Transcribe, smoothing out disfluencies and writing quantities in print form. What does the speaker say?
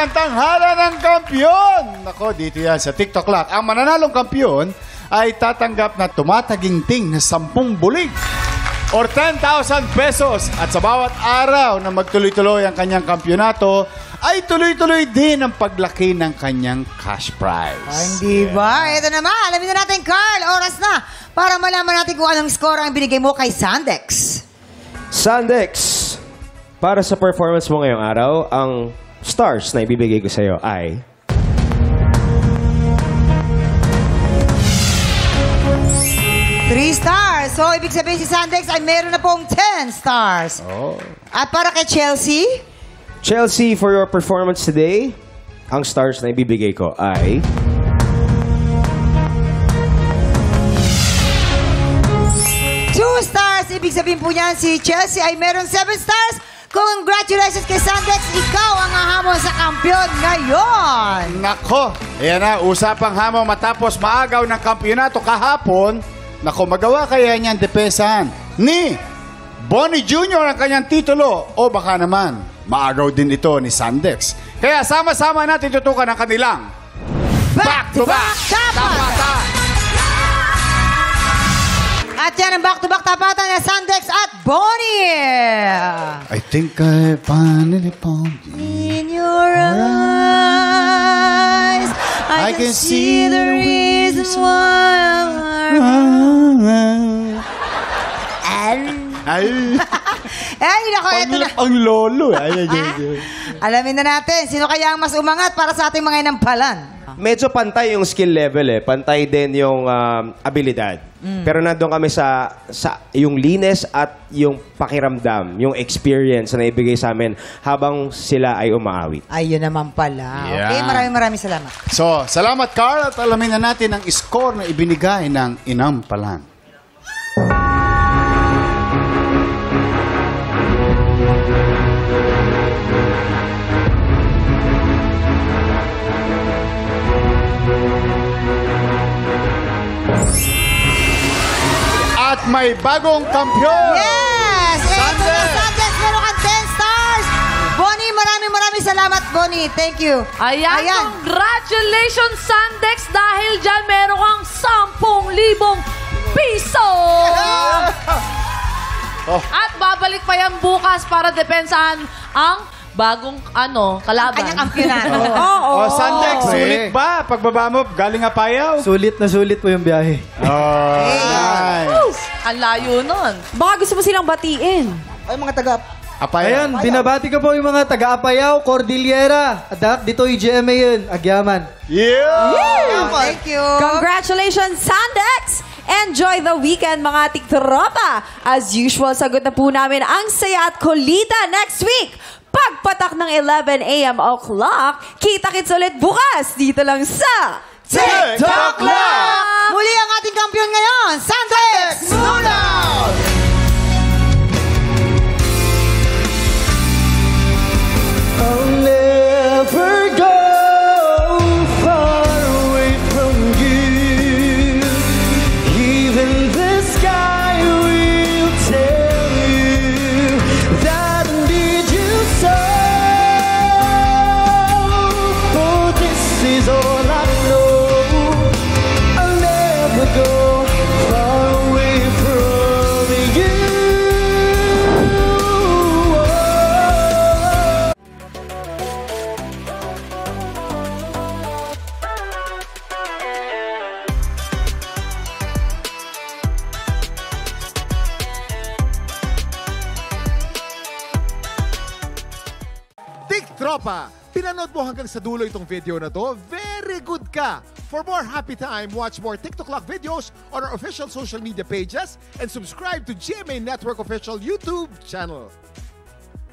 ang tanghala ng kampiyon. Nako, dito yan sa TikTok Lock. Ang mananalong kampiyon ay tatanggap na tumataginting na 10 bulig or 10,000 pesos. At sa bawat araw na magtuloy-tuloy ang kanyang kampyonato, ay tuloy-tuloy din ang paglaki ng kanyang cash prize. Hindi ba? Ito naman, alamin na natin, Carl. Oras na para malaman natin kung anong score ang binigay mo kay Sandex. Sandex, para sa performance mo ngayong araw, ang stars na ibibigay ko sa iyo ay... Three stars. So, ibig sabihin si Sandex ay meron na pong 10 stars. Oh. At para kay Chelsea? Chelsea, for your performance today, ang stars na ibibigay ko ay... 2 stars. Ibig sabihin po niyan si Chelsea ay meron 7 stars. Congratulations kay Sandex. Ikaw ang hahamon sa kampiyon ngayon. Nako, ayan na, usapang hamon matapos maagaw ng kampyonato kahapon. Nako, magawa kaya niyan depensahan ni Bonnie Jr. ang kanyang titulo o baka naman maagaw din ito ni Sandex. Kaya sama-sama natin tutukan ang kanilang back-to-back tapatan. At yan ang back-to-back tapatan ni Sandex at Bonnie. I think I finally found you. In your eyes, I can see the reason why. Ay, Ay, nako, eto na. ang lolo. Alamin na natin, sino kaya ang mas umangat para sa ating mga inampalan? Medyo pantay yung skill level eh. Pantay din yung abilidad. Pero nandun kami sa yung linis at yung pakiramdam, yung experience na ibigay sa amin habang sila ay umaawit. Ayun naman pala. Okay, Yeah. maraming salamat. So, salamat Carl at alamin na natin ang score na ibinigay ng inampalan. At may bagong kampiyon! Yes! Eto na, Sandex! Sandex, meron kang 10 stars! Bonnie, maraming salamat, Bonnie. Thank you. Ayan, congratulations, Sandex, dahil dyan meron kang 10,000 piso! Oh. At babalik pa yan bukas para depensahan ang bagong kalaban. Kanyang kampyonato. Oh, Sandex, sulit ba? Pagbaba mo, galing Apayaw? Sulit na sulit po yung biyahe. Oh, nice. Ang layo nun. Baka gusto mo silang batiin. Ay, mga taga... Apayaw. Ayan, binabati ko po yung mga taga-Apayaw, Cordillera. At dito yung GMA yun, Agyaman. Yeah! Thank you. Congratulations, Sandex! Enjoy the weekend, mga tiktropa! As usual, sagot na po namin ang saya at kulita next week. Pagpatak ng 11 a.m. o'clock, kita-kits ulit bukas dito lang sa TikTok Lock! Muli ang ating kampiyon ngayon, Sandex Munoz! I'll never go far away from you. Even the sky will tell you that I need you so. Oh, this is all I know. I'll never go far away from you. Tropa, pinanood mo hanggang sa dulo itong video na to? Very good ka! For more happy time, watch more TikTok Lock videos on our official social media pages and subscribe to GMA Network official YouTube channel.